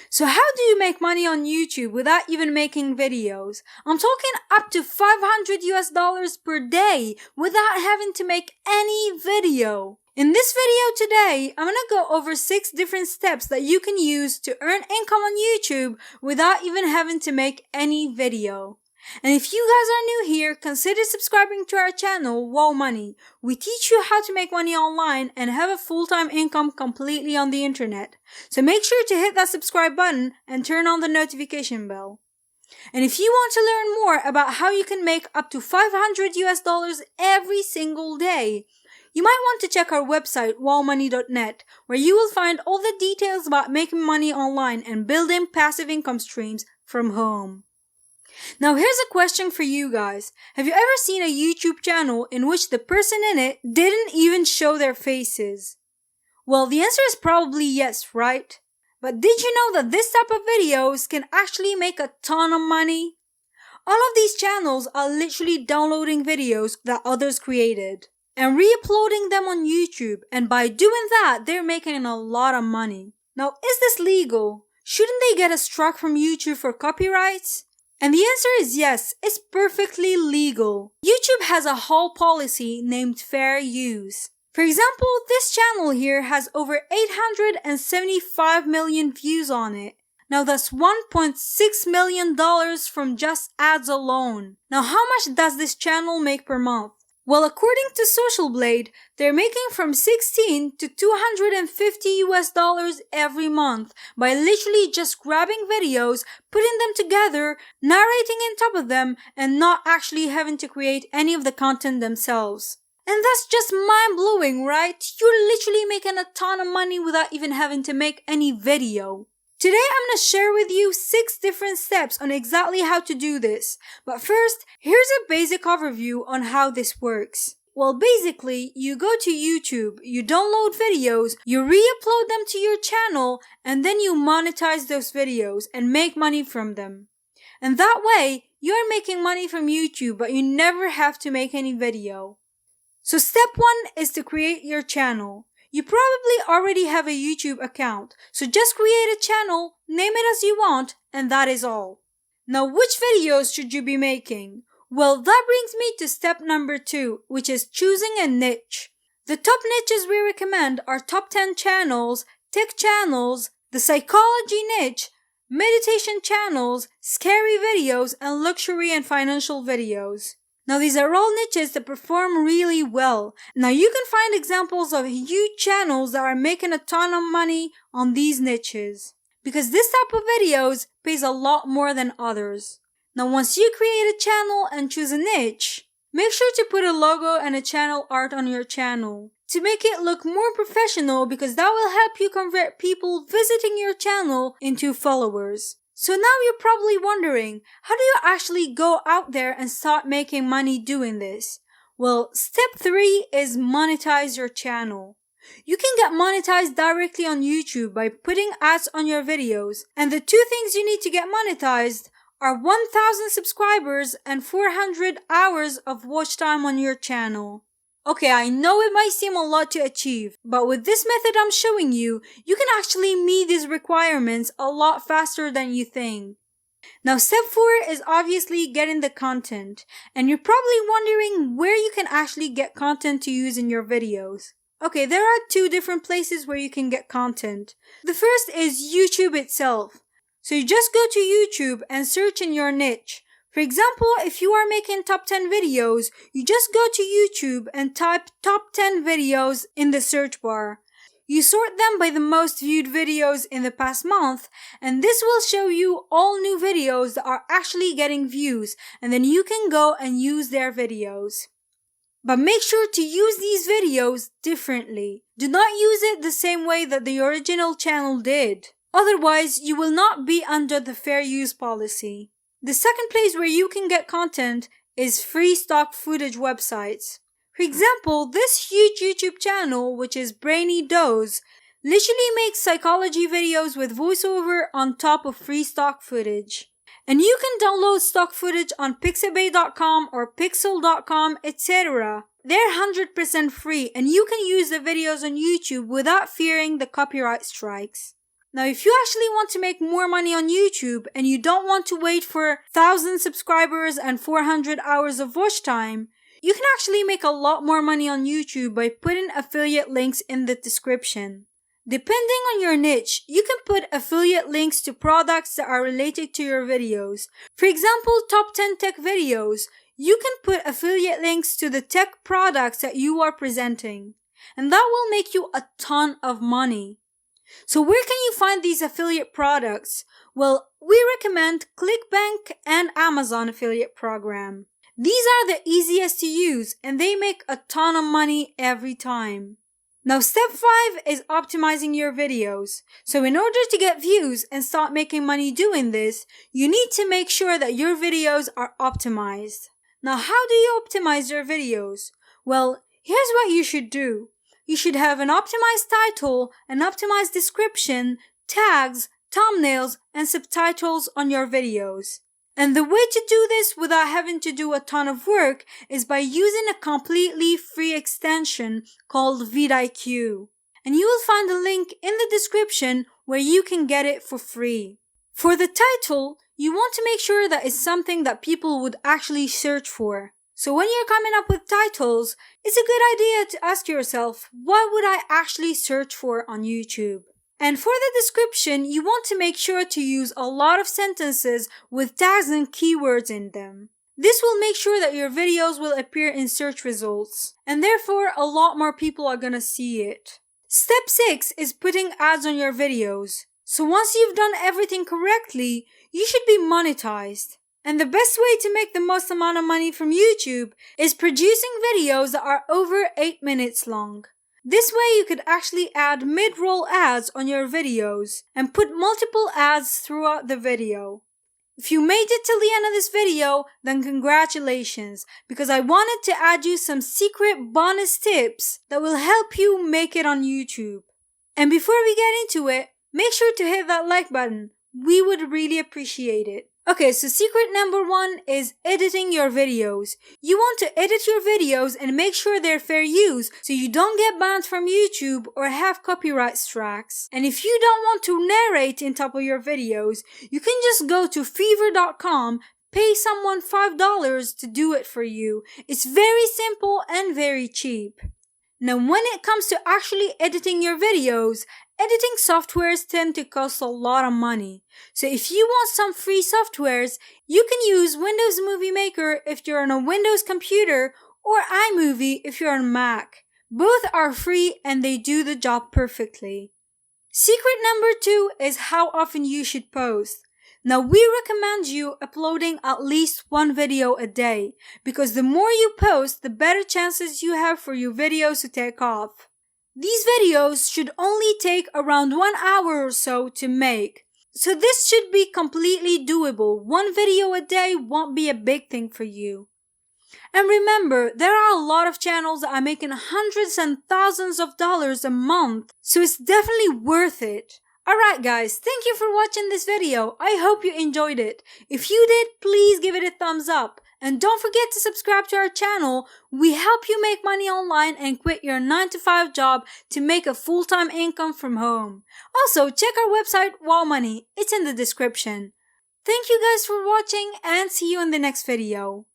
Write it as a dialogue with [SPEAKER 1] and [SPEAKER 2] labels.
[SPEAKER 1] So how do you make money on YouTube without even making videos? I'm talking up to $500 per day without having to make any video. In this video today, I'm gonna go over 6 different steps that you can use to earn income on YouTube without even having to make any video. And if you guys are new here, consider subscribing to our channel, Wow Money. We teach you how to make money online and have a full-time income completely on the internet. So make sure to hit that subscribe button and turn on the notification bell. And if you want to learn more about how you can make up to $500 every single day, you might want to check our website, wowmoney.net, where you will find all the details about making money online and building passive income streams from home. Now here's a question for you guys. Have you ever seen a YouTube channel in which the person in it didn't even show their faces? Well, the answer is probably yes, right? But did you know that this type of videos can actually make a ton of money? All of these channels are literally downloading videos that others created and re-uploading them on YouTube, and by doing that, they're making a lot of money. Now, is this legal? Shouldn't they get a strike from YouTube for copyrights? And the answer is yes, it's perfectly legal. YouTube has a whole policy named fair use. For example, this channel here has over 875 million views on it. Now that's $1.6 million from just ads alone. Now how much does this channel make per month? Well, according to Social Blade, they're making from $16 to $250 every month by literally just grabbing videos, putting them together, narrating on top of them, and not actually having to create any of the content themselves. And that's just mind-blowing, right? You're literally making a ton of money without even having to make any video. Today I'm going to share with you 6 different steps on exactly how to do this. But first, here's a basic overview on how this works. Well, basically, you go to YouTube, you download videos, you re-upload them to your channel, and then you monetize those videos and make money from them. And that way, you're making money from YouTube, but you never have to make any video. So step 1 is to create your channel. You probably already have a YouTube account, so just create a channel, name it as you want, and that is all. Now, which videos should you be making? Well, that brings me to step number 2, which is choosing a niche. The top niches we recommend are top 10 channels, tech channels, the psychology niche, meditation channels, scary videos, and luxury and financial videos. Now these are all niches that perform really well. Now you can find examples of huge channels that are making a ton of money on these niches, because this type of videos pays a lot more than others. Now once you create a channel and choose a niche, make sure to put a logo and a channel art on your channel to make it look more professional, because that will help you convert people visiting your channel into followers. So now you're probably wondering, how do you actually go out there and start making money doing this? Well, step 3 is monetize your channel. You can get monetized directly on YouTube by putting ads on your videos, and the 2 things you need to get monetized are 1,000 subscribers and 400 hours of watch time on your channel. Okay, I know it might seem a lot to achieve, but with this method I'm showing you, you can actually meet these requirements a lot faster than you think. Now step 4 is obviously getting the content, and you're probably wondering where you can actually get content to use in your videos. Okay, there are 2 different places where you can get content. The first is YouTube itself. So you just go to YouTube and search in your niche. For example, if you are making top 10 videos, you just go to YouTube and type top 10 videos in the search bar. You sort them by the most viewed videos in the past month, and this will show you all new videos that are actually getting views, and then you can go and use their videos. But make sure to use these videos differently. Do not use it the same way that the original channel did. Otherwise, you will not be under the fair use policy. The second place where you can get content is free stock footage websites. For example, this huge YouTube channel, which is Brainy Dose, literally makes psychology videos with voiceover on top of free stock footage. And you can download stock footage on pixabay.com or pixel.com, etc. They're 100% free, and you can use the videos on YouTube without fearing the copyright strikes. Now, if you actually want to make more money on YouTube and you don't want to wait for 1,000 subscribers and 400 hours of watch time, you can actually make a lot more money on YouTube by putting affiliate links in the description. Depending on your niche, you can put affiliate links to products that are related to your videos. For example, top 10 tech videos, you can put affiliate links to the tech products that you are presenting. And that will make you a ton of money. So where can you find these affiliate products? Well, we recommend ClickBank and Amazon affiliate program. These are the easiest to use and they make a ton of money every time. Now, step 5 is optimizing your videos. So in order to get views and start making money doing this, you need to make sure that your videos are optimized. Now, how do you optimize your videos? Well, here's what you should do. You should have an optimized title, an optimized description, tags, thumbnails, and subtitles on your videos. And the way to do this without having to do a ton of work is by using a completely free extension called vidIQ. And you will find a link in the description where you can get it for free. For the title, you want to make sure that it's something that people would actually search for. So when you're coming up with titles, it's a good idea to ask yourself, what would I actually search for on YouTube? And for the description, you want to make sure to use a lot of sentences with tags and keywords in them. This will make sure that your videos will appear in search results, and therefore a lot more people are gonna see it. Step 6 is putting ads on your videos. So once you've done everything correctly, you should be monetized. And the best way to make the most amount of money from YouTube is producing videos that are over 8 minutes long. This way you could actually add mid-roll ads on your videos and put multiple ads throughout the video. If you made it till the end of this video, then congratulations, because I wanted to add you some secret bonus tips that will help you make it on YouTube. And before we get into it, make sure to hit that like button. We would really appreciate it. Okay, so secret number 1 is editing your videos. You want to edit your videos and make sure they're fair use so you don't get banned from YouTube or have copyright strikes. And if you don't want to narrate in top of your videos, you can just go to Fiverr.com, pay someone $5 to do it for you. It's very simple and very cheap. Now, when it comes to actually editing your videos, editing softwares tend to cost a lot of money. So if you want some free softwares, you can use Windows Movie Maker if you're on a Windows computer or iMovie if you're on Mac. Both are free and they do the job perfectly. Secret number 2 is how often you should post. Now, we recommend you uploading at least 1 video a day because the more you post, the better chances you have for your videos to take off. These videos should only take around 1 hour or so to make. So this should be completely doable. 1 video a day won't be a big thing for you. And remember, there are a lot of channels that are making hundreds and thousands of dollars a month, so it's definitely worth it. Alright guys, thank you for watching this video. I hope you enjoyed it. If you did, please give it a thumbs up. And don't forget to subscribe to our channel. We help you make money online and quit your 9-to-5 job to make a full-time income from home. Also, check our website, Wow Money. It's in the description. Thank you guys for watching and see you in the next video.